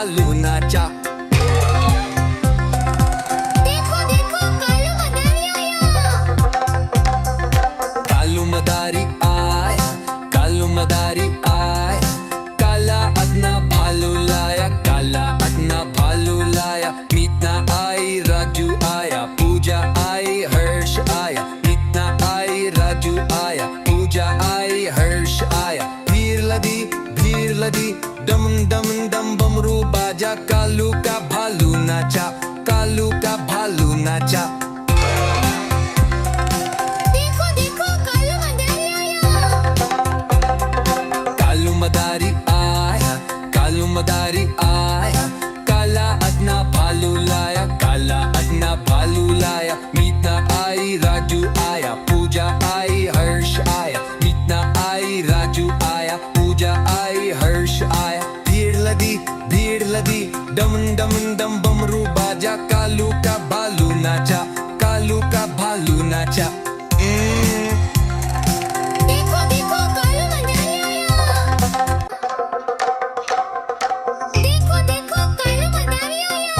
भालू नाचा। देखो देखो कालू मदारी आया। कालू मदारी आया, कालू मदारी आया, काला अपना भालू लाया, काला अपना भालू लाया। मीतना आई, राजू आया, पूजा आई, हर्ष आया। मीतना आई, राजू आया, पूजा आई, हर्ष आया। भीड़ लदी, डम डम डम बमरू बाजा, कालू का भालू नाचा, कालू का भालू नाचा। देखो देखो कालू मदारी आया। कालू मदारी आया, कालू मदारी आया, काला अपना भालू लाया, काला अपना भालू लाया। मीतना आई, राजू आया, पूजा आई, हर्ष आया। मीतना आई, राजू आया, पूजा आई, हर्ष आया। भीड़ लदी, डम डम डम बमरू बाजा, कालू का भालू नाचा, कालू का भालू नाचा। देखो देखो कालू मदारी आया। देखो देखो कालू मदारी आया।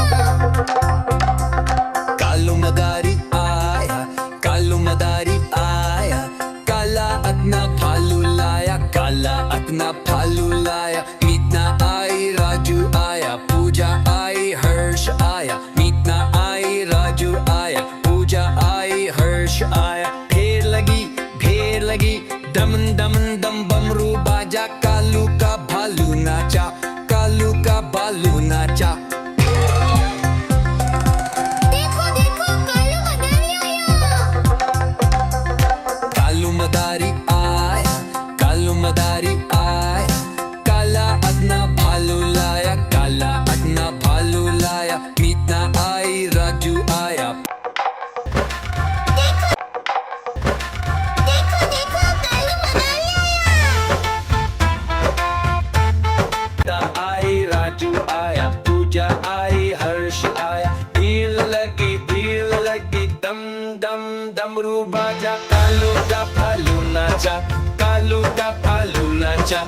कालू मदारी आया, कालू मदारी आया, काला अपना भालू लाया, काला अपना भालू लाया। मीतना आई, राजू आया, पूजा आई, हर्ष आया। मीतना आई, राजू आया, पूजा आई, हर्ष आया। भीड़ लगी, डम डम डम बमरू बाजा, कालू का भालू नाचा, कालू का भालू नाचा। देखो देखो कालू मदारी आया। कालू मदारी आया, कालू मदारी आया, काला अपना भालू लाया, काला अपना भालू लाया। मीतना आई, राजू आया। देखो देखो कालू मदारी आया। मीतना आई, राजू आया, पूजा आई, हर्ष आया। भीड़ लगी, दम दम डमरू बाजा, कालू का भालू नाचा, कालू का भालू नाचा।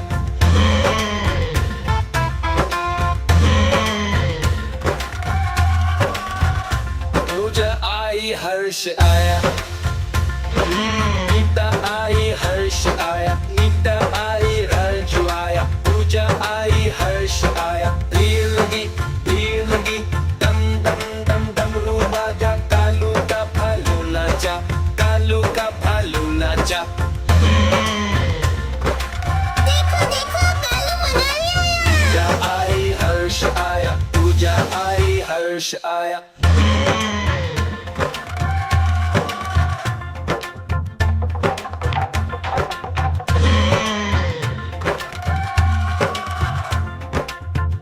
पूजा आई, हर्ष आया। मीता आई, हर्ष आया। मीता आई, राजू आया, पूजा आई, हर्ष आया। भीड़ लगी, दम दम डम डमरू बाजा, कालू का भालू नाचा, कालू का भालू नाचा। देखो देखो कालू मदारी आया। पूजा आई, हर्ष आया, पूजा आई, हर्ष आया।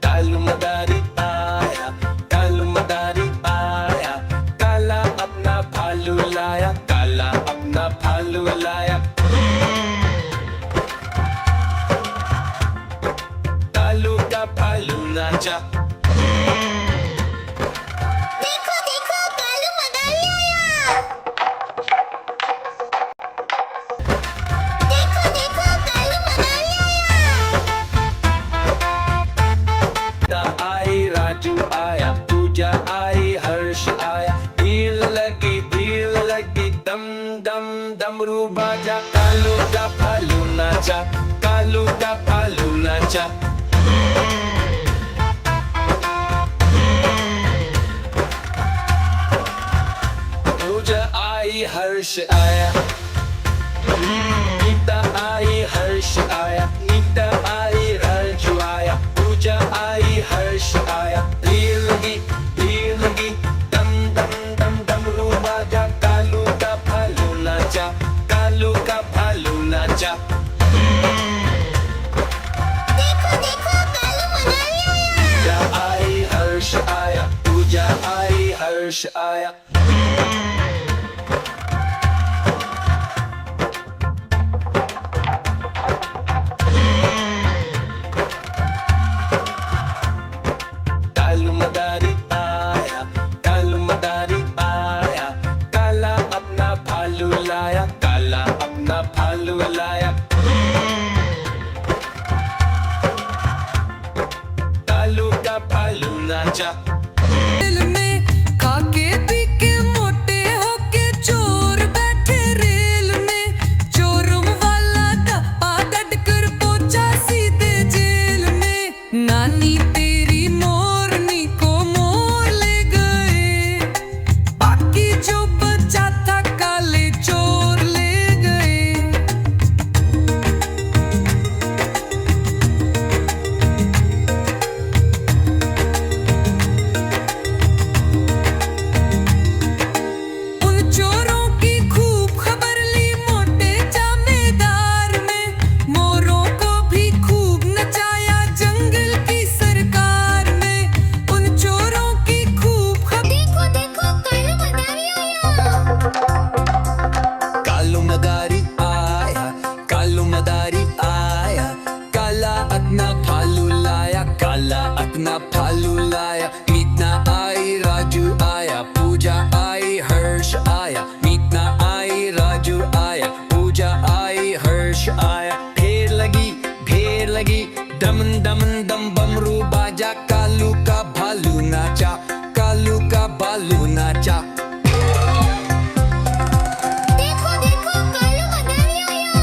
कालू मदारी आया, कालू मदारी आया, काला अपना भालू लाया, काला अपना भालू लाया। कालू का भालू नाचा। देखो देखो कालू मदारी आया। देखो देखो कालू मदारी आया। मीता आई, राजू आया, पूजा आई, हर्ष आया। भीड़ लगी, दम डम डमरू बाजा, कालू का भालू नाचा, कालू का भालू नाचा। पूजा आई, हर्ष आया। मीता आई, हर्ष आया। मीता आई, राजू आया, पूजा आई, हर्ष आया। भीड़ लगी, दम दम डम डमरू बाजा, कालू का भालू नाचा, कालू का भालू नाचा। देखो देखो कालू मदारी आया। पूजा आई, हर्ष आया, पूजा आई, हर्ष आया। कालू मदारी आया, कालू मदारी आया, काला अपना भालू लाया, काला अपना भालू लाया। कालू का भालू नाचा। दिल में खाके पी के मोटे होके चोर बैठे रेल में, चोरों वाला डब्बा डट कर पहुंचा सीधे जेल में। नानी तेरी मोरनी को मोर ले गए, बाकी जो बचा था काले चोर ले गए। उन चोरों की खूब खबर ली मोटे जमींदार में, मोरों को भी खूब नचाया जंगल की सरकार में। उन चोरों की खूब खबर देखो देखो कालू मदारी आया। कालू मदारी आया, कालू मदारी आया, काला अपना भालू लाया, काला अपना भालू लाया। मीतना आई राजू आया, पूजा आई हर्ष आया। मीतना आई राजू आया, पूजा आई हर्ष आया। ढेर लगी दमन दमन दम बमरू बाजा, कालू का भालू नाचा, कालू का भालू नाचा। देखो देखो कालू मदारी आया।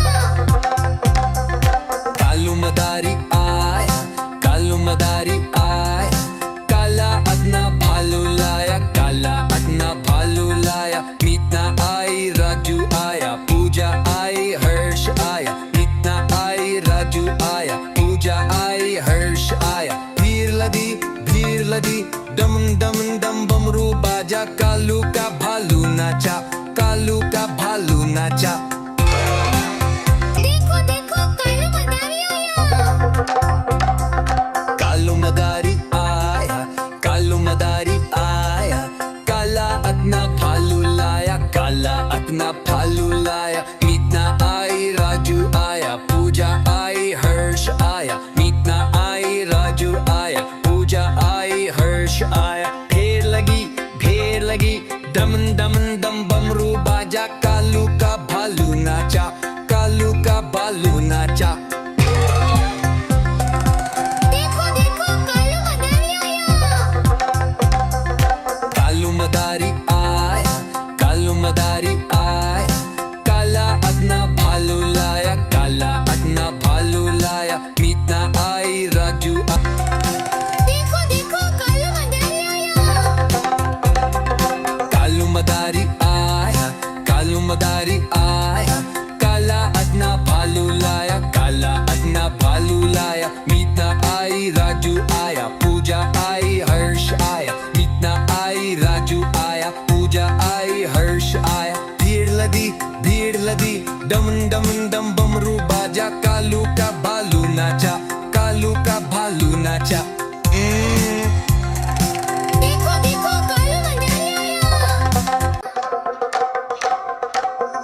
कालू मदारी आया, कालू मदारी आया, काला अपना भालू लाया, काला अपना भालू लाया। मीतना आई राजू आया, पूजा आई हर्ष आया। मीतना आई राजू आया, पूजा आई हर्ष आया। भीड़ लदी दम दम दम बमरू बाजा, कालू का भालू नाचा, कालू का भालू नाचा। देखो देखो कालू मदारी आया। कालू मदारी आया, कालू मदारी आया, काला अपना भालू लाया, काला अपना भालू लाया। मीतना आई राजू आया, पूजा आई हर्ष आया। मीतना आई राजू आया, पूजा आई हर्ष आया। ढेर लगी दमन दमन दम बमरू बाजा, कालू का भालू नाचा, कालू का भालू नाचा। देखो देखो कालू मदारी आया। कालू मदारी आया, कालू मदारी आया, काला अपना भालू लाया, काला अपना भालू लाया। मीतना आई राजू देखो देखो कालू मदारी आया। कालू मदारी आया, कालू मदारी आया, काला अपना भालू लाया, काला अपना भालू लाया। मीतना आई राजू आया, पूजा आई हर्ष आया। मीतना आई राजू आया, पूजा आई हर्ष आया। भीड़ लदी दमन दमन दम बमरू बाजा, कालू का भालू नाचा, कालू का भालू नाचा। देखो देखो कालू मदारी आया।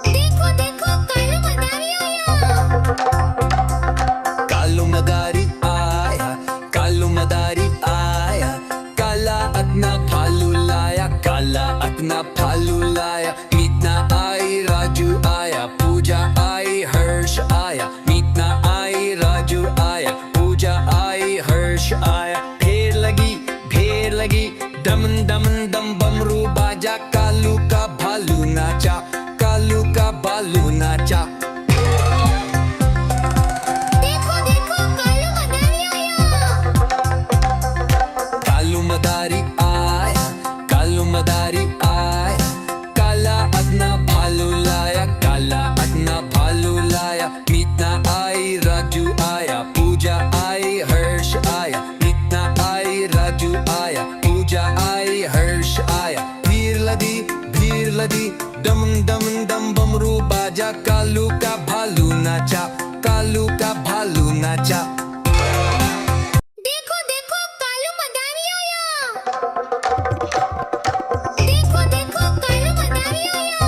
देखो देखो कालू मदारी आया। कालू मदारी आया, कालू मदारी आया, काला अपना भालू लाया, काला अपना भालू लाया। मीतना आई राजू आया, पूजा आई हर्ष आया। मीतना आई राजू आया, पूजा आई हर्ष आया। ढेर लगी दमन दमन दम बमरू बाजा, कालू का भालू नाचा, कालू का भालू नाचा। देखो देखो कालू मदारी आया। कालू मदारी आया, कालू मदारी आया, काला अपना भालू लाया, काला अपना भालू लाया। मीतना आई राजू आया, पूजा आई हर्ष आया। मीतना आई राजू आया, पूजा आई हर्ष आया। भीड़ लदी दमन दमन दम बमरू बाजा, कालू का भालू नाचा, कालू का भालू नाचा। देखो देखो कालू मदारी आया। देखो देखो कालू मदारी आया।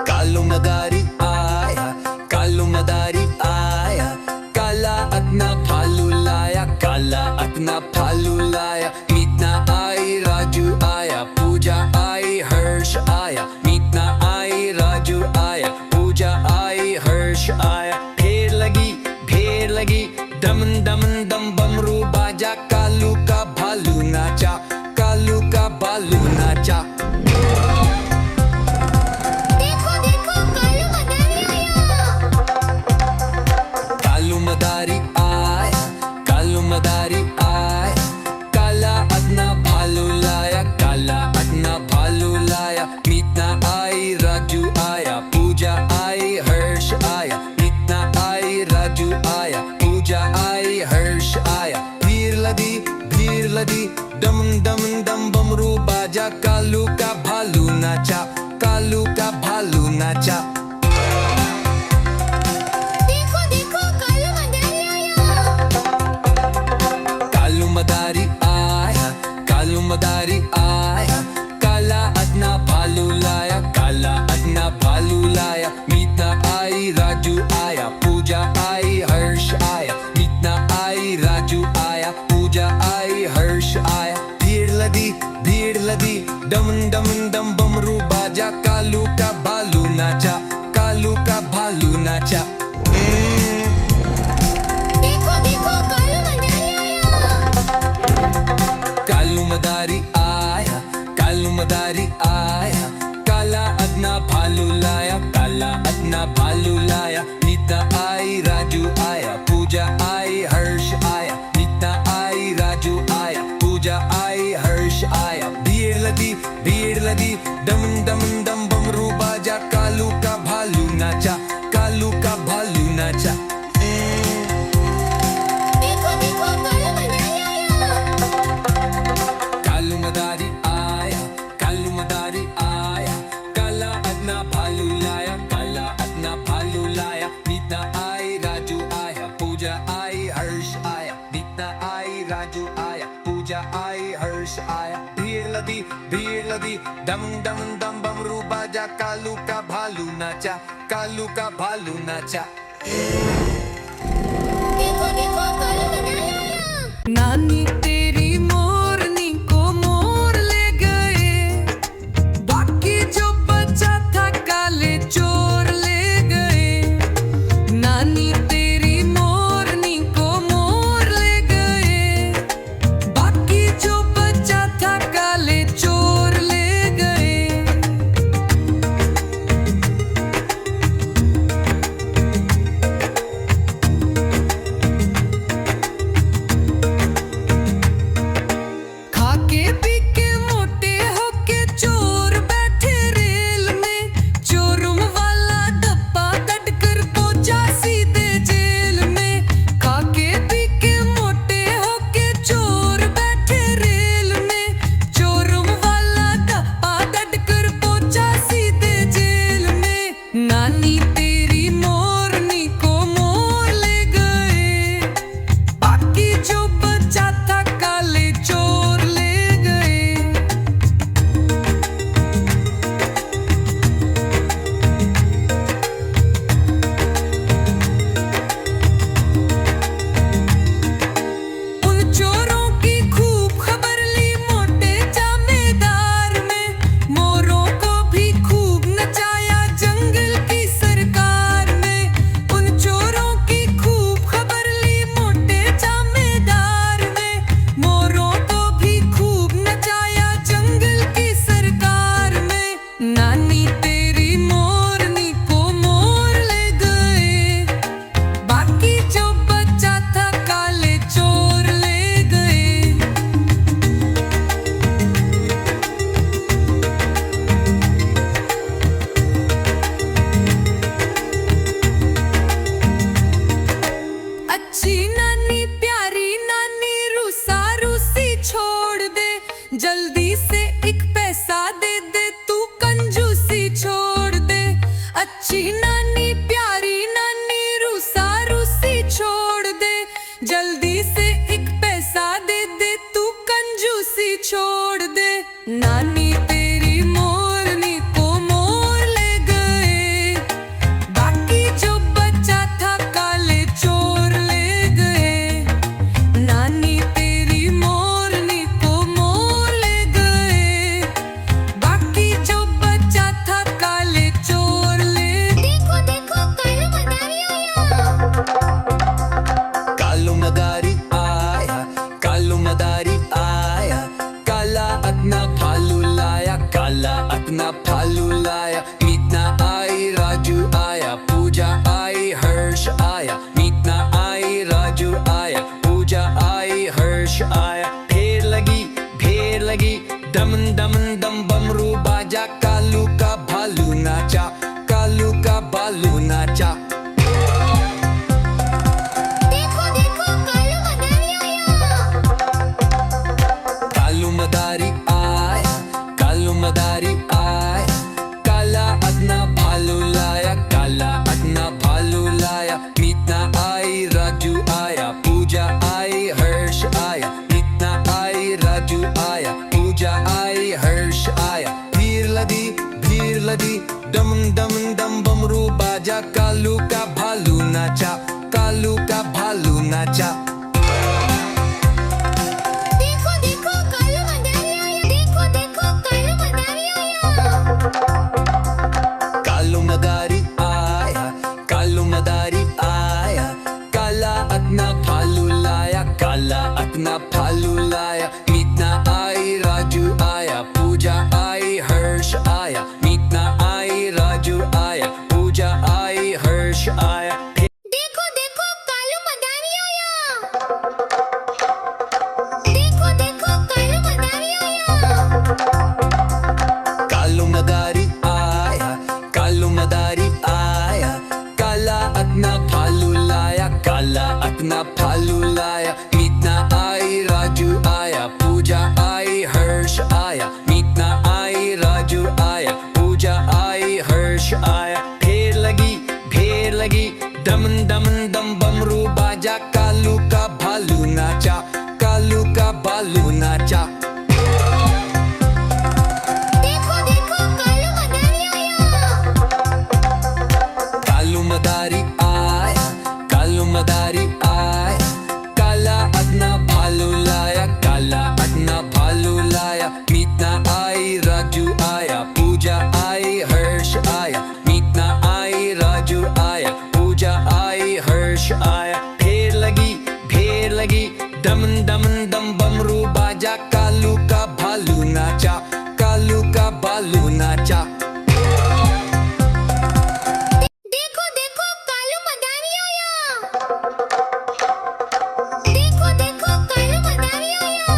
कालू मदारी आया, कालू मदारी आया, काला अपना भालू लाया, काला अपना भालू लाया। मीतना आई राजू आया, पूजा आई हर्ष आया। मीतना आई राजू आया, पूजा आई हर्ष आया। ढेर लगी दमन दमन दम बमरू बाजा, कालू का नाचा, कालू का भालू नाचा। देखो देखो कालू मदारी आया। कालू मदारी आया, कालू मदारी आया, काला अपना भालू लाया, काला अपना भालू लाया। मीतना आई, राजू आया, पूजा आई, हर्ष आया। मीतना आई, राजू आया, पूजा आई, हर्ष आया। भीड़ लदी, डम डम डम बमरू बाजा, कालू का भालू नाचा, कालू का भालू नाचा। देखो देखो कालू मदारी आया। कालू मदारी आया, कालू मदारी आया, काला अपना भालू लाया, काला अपना भालू लाया। मीतना आई, राजू आया, पूजा आई, हर्ष आया। मीतना आई, राजू आया, पूजा आई, हर्ष आया। भीड़ लदी, डम डम डम बमरू बाजा, कालू का भालू नाचा, कालू का भालू नाचा। देखो देखो कालू मदारी आया। कालू मदारी आया, कालू मदारी आया, काला अपना भालू लाया, काला अपना भालू लाया। मीता आई, राजू आया, पूजा आई, हर्ष आया। मीता आई, राजू आया, पूजा आई, हर्ष आया। भीड़ लदी, डम डम डम बमरू बाजा, कालू का भालू नाचा, कालू का भालू नाचा। देखो देखो कालू मदारी आया। कालू मदारी आया, कालू मदारी आया, काला अपना भालू लाया, काला अपना भालू लाया। मीता आई, राजू आया, पूजा आई, हर्ष आया। मीता आई, राजू आया, पूजा आई, हर्ष आया। भीड़ लदी, डम डम डम बमरू बाजा, कालू का भालू नाचा, कालू का भालू नाचा। देखो देखो कालू मदारी आया। नानी तेरी मोरनी को मोर ले गए, बाकी जो बचा था काले चोर ले गए। नानी तेरी मोरनी को मोर ले गए, बाकी जो बचा था काले चोर ले गए। खाके पी के मोटे होके चोर बैठे रेल में, चोरुम वाला डब्बा कट कर पहुंचा सीधे जेल में। खाके पी के मोटे होके चोर बैठे रेल में, चोरुम वाला डब्बा कट कर पहुंचा सीधे जेल में। नानी तेरी मोरनी को मोर ले गए, बाकी जो बचा था काले चोर ले गए। उन चोरों की खूब खबर ली मोटे जमींदार में, मोरों को भी खूब नचाया जंगल की सरकार में। उन चोरों की खूब खबर ली मोटे जमींदार में, मोरों को भी खूब नचाया जंगल की सरकार में। नानी तेरी मोरनी को मोर ले गए, बाकी जो बचा था काले चोर ले गए। अच्छी नानी प्यारी नानी रूसा रूसी छोड़ दे, जल्दी से एक पैसा दे दे तू कंजूसी छोड़ दे। अच्छी नानी प्यारी नानी रूसा रूसी छोड़ दे, जल्दी से एक पैसा दे दे तू कंजूसी छोड़ दे। नानी तेरी मोरनी को मोर ले गए, बाकी जो बचा था काले चोर ले गए। नानी तेरी मोरनी को मोर ले गए, बाकी जो बचा था काले चोर ले। देखो हर्ष आया। ढेर लगी दमन दमन दम बमरू बाजा, कालू का भालू नाचा, कालू का भालू नाचा। देखो देखो कालू मदारी आया। कालू मदारी आया, कालू मदारी आया, काला अपना भालू लाया, काला अपना भालू लाया। मीतना आई राजू आया, पूजा आई हर्ष आया। मीतना आई राजू आया, पूजा आई हर्ष आया। भीड़ लगी दमन दमन दम बमरू बाजा, कालू का भालू नाचा, कालू का भालू नाचा। देखो देखो कालू मदारी आया। देखो देखो कालू मदारी आया। कालू मदारी आया, कालू मदारी आया, काला अपना भालू लाया, काला अपना भालू लाया। मीतना आई राजू आया, पूजा आई हर्ष आया। मीतना आई राजू आया, पूजा आई हर्ष आया। देखो देखो कालू मदारी आया। देखो देखो कालू मदारी आया। कालू मदारी आया, कालू मदारी आया, काला अपना भालू लाया, काला अपना भालू लाया। मीतना आई राजू आया, पूजा आई हर्ष आया। मीतना आई राजू आया, पूजा आई हर्ष आया। ढेर लगी दमन दमन दम बमरू बाजा, कालू का भालू नाचा, कालू का भालू नाचा। देखो देखो कालू मदारी आया। कालू मदारी आया, कालू मदारी आया, काला अपना भालू लाया, काला अपना भालू लाया। मीतना आई राजू आया, पूजा आई हर्ष आया। मीतना आई राजू आया, पूजा आई हर्ष आया। ढेर लगी दमन दमन दम बमरू बाजा, कालू का भालू नाचा, कालू का भालू नाचा। देखो देखो कालू मदारी आया। देखो देखो कालू मदारी आया।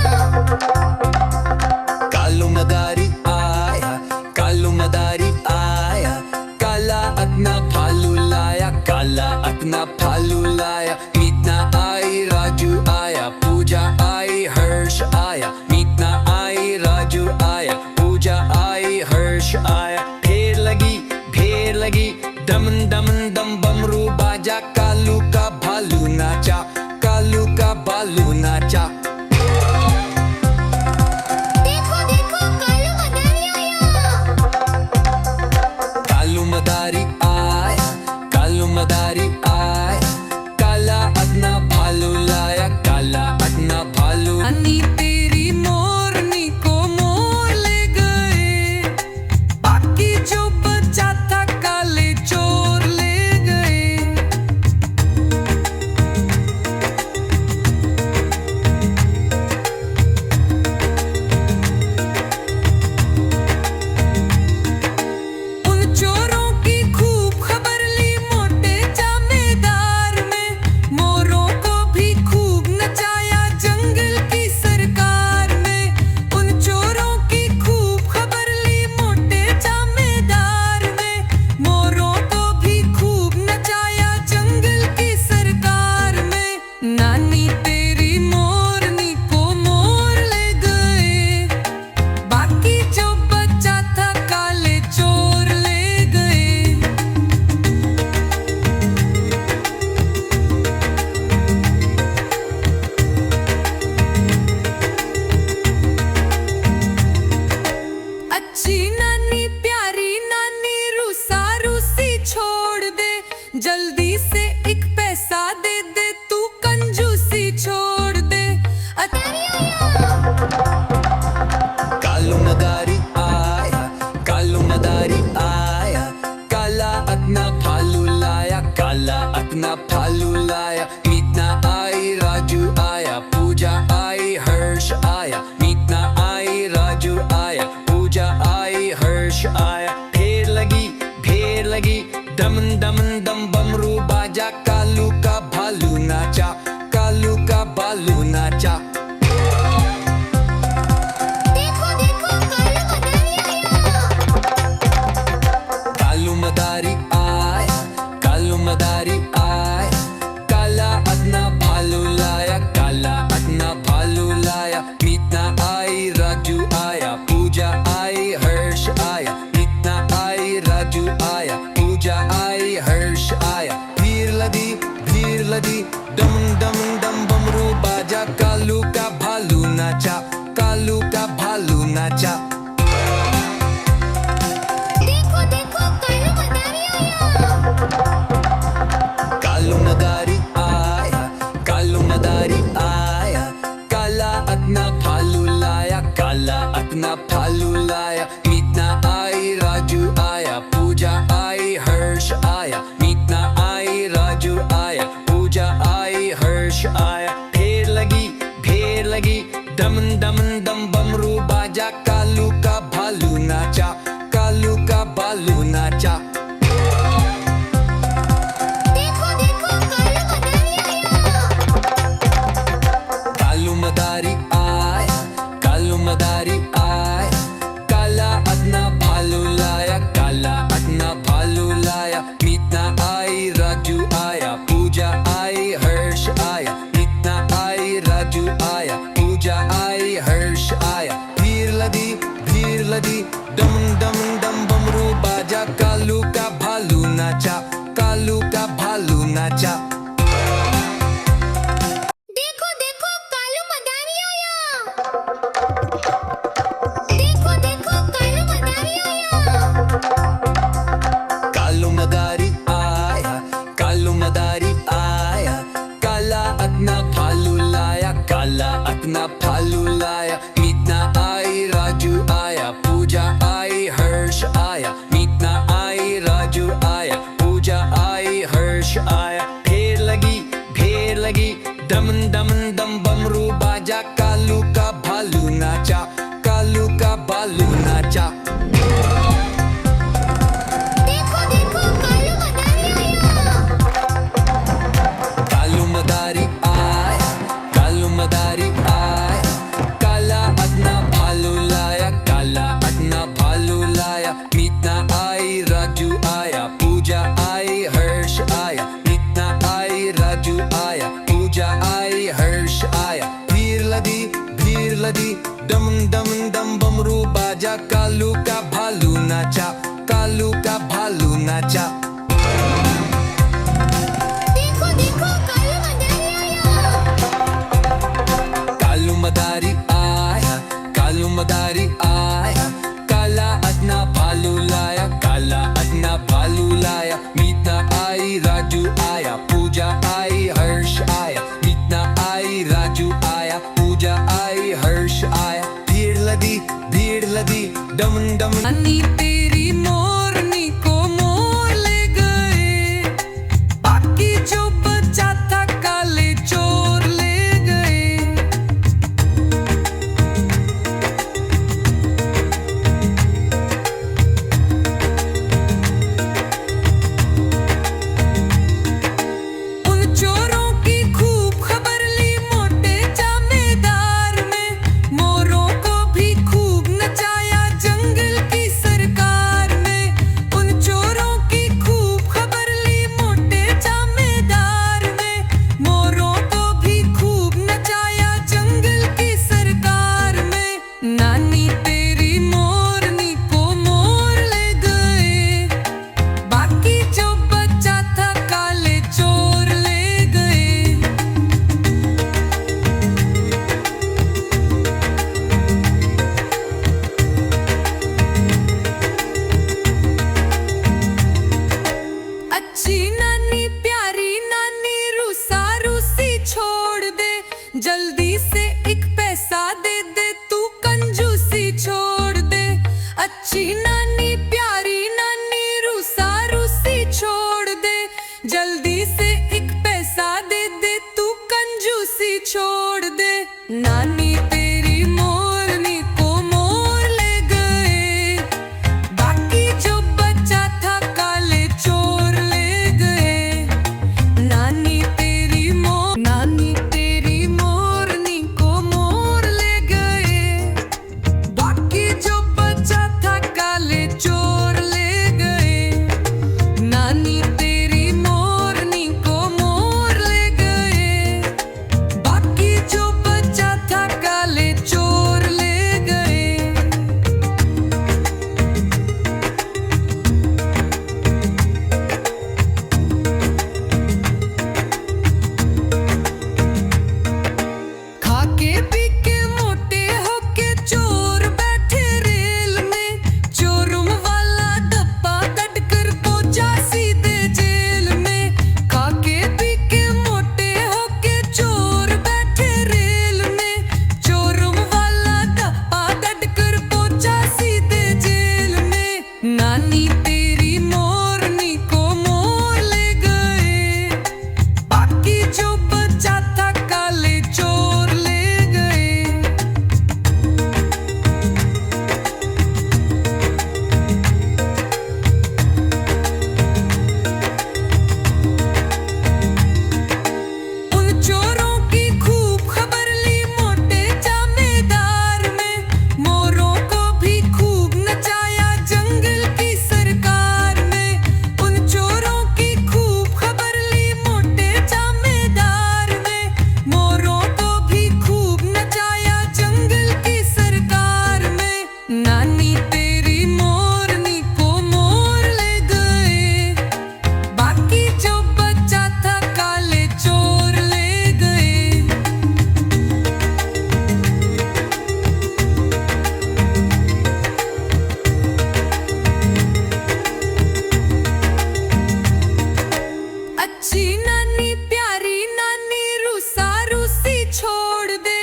कालू मदारी आया, कालू मदारी आया, काला अपना भालू लाया, काला अपना भालू लाया। मीतना आई राजू आया, पूजा आई हर्ष आया। मीतना आई राजू आया, पूजा आई हर्ष आया। ढेर लगी दमन दमन दम बमरू बाजा, कालू का भालू नाचा, कालू का भालू नाचा। देखो देखो कालू मदारी आया। कालू मदारी आया, कालू मदारी आया, काला अपना भालू लाया, काला अपना भालू। अन्नी तेरी मोरनी को मोर ले गए, बाकी जो बचा था काले चोर ले गए। उन चोरों की खूब खबर ली मोटे जमींदार में, मोरों को भी खूब नचाया जंगल की सरकार में। उन चोरों की खूब खबर ली मोटे जमींदार में, मोरों को भी खूब नचाया जंगल की सरकार में। नानी तेरी मोरनी को मोर ले गए, बाकी जो बचा था काले चोर ले गए। अच्छी नानी प्यारी नानी रूसा रूसी छोड़ दे, जल्दी से एक पैसा दे दे, तू कंजूसी छोड़ दे। कालू मदारी आया, कालू मदारी आया, काला अपना भालू लाया, काला अपना भालू लाया। मीतना आई राजू आया, पूजा आई हर्ष आया। मीतना आई राजू आया, पूजा आई हर्ष आया। ढेर लगी दमन दमन दम बमरू बाजा, कालू का भालू नाचा, कालू का भालू नाचा। लाया, मीतना आई, राजू आया, पूजा आई, हर्ष आया, मीतना आई, राजू आया, पूजा आई, हर्ष आया। भीड़ लदी, डम डम डम बमरू बाजा, कालू का भालू नाचा, कालू का भालू नाचा। देखो देखो कालू मदारी आया। कालू मदारी आया, कालू मदारी आया, काला अपना भालू लाया, काला अपना भालू लाया। मीतना आई, राजू आया, पूजा आई, हर्ष आया, मीतना आई, राजू आया, पूजा आई, हर्ष आया। भीड़ लगी, डम डम डम बमरू बाजा, कालू का भालू नाचा, कालू का भालू नाचा। देखो देखो कालू मदारी आया। कालू मदारी आया, कालू मदारी आया, काला अपना भालू लाया, काला अपना भालू लाया। मीतना आई, राजू आया, पूजा आई, हर्ष आया, मीतना आई, राजू आया, पूजा आई, हर्ष आया। भीड़ लदी, डम डम डम बमरू बाजा, कालू का भालू नाचा, कालू का भालू नाचा। देखो देखो कालू मदारी आया। देखो देखो कालू मदारी आया। कालू मदारी आया, कालू मदारी आया, काला अपना भालू लाया, काला अपना भालू लाया। मीतना आई, राजू आया, पूजा आई, हर्ष आया, मीतना आई, राजू आया, पूजा आई, हर्ष आया। भीड़ लगी, डम डम डम बमरू बाजा, कालू का भालू नाचा, कालू का भालू नाचा। देखो देखो कालू मदारी आया। कालू मदारी आया, कालू मदारी आया, काला अपना भालू लाया, काला अपना भालू लाया। मीतना आई, राजू आया, पूजा आई, हर्ष आया, मीतना आई, राजू आया, पूजा आई, हर्ष आया। भीड़ लदी, डम डम डम बमरू बाजा, कालू का भालू नाचा, कालू का भालू नाचा। देखो देखो कालू मदारी आया। कालू मदारी आया, कालू मदारी आया, काला अपना भालू लाया, काला अपना भालू लाया। मीतना आई, राजू आया, पूजा आई, हर्ष आया, मीतना आई, राजू आया, पूजा आई, हर्ष आया। भीड़ लदी, डम डम। अन्नी तेरी मोरनी को मोर ले गए, बाकी जो बचा था काले चोर ले गए। उन चोरों की खूब खबर ली मोटे जामेदार में, मोरों को भी खूब नचाया जंगल की सरकार। पी के मोटे होके चोर बैठे रेल में चोरुम वाला डब्बा कट कर पहुंचा सीधे जेल में खाके पी के मोटे होके चोर बैठे रेल में चोरुम वाला डब्बा कट कर पहुंचा सीधे जेल में नानी तेरी मोरनी को मोर ले गए बाकी जो बचा था काले चोर ले गए उन चोरों की खूब खबर ली मोटे जमींदार में मोरों को भी खूब नचाया जंगल की सरकार में उन चोरों की खूब खबर ली मोटे जमींदार में मोरों को भी खूब नचाया जंगल की सरकार में नानी तेरी मोरनी को मोर ले गए बाकी जो बचा था काले चोर ले गए अच्छी नानी प्यारी नानी रूसा रूसी छोड़ दे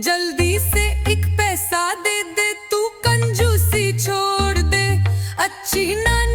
जल्दी से एक पैसा दे दे तू कंजूसी छोड़ दे अच्छी नानी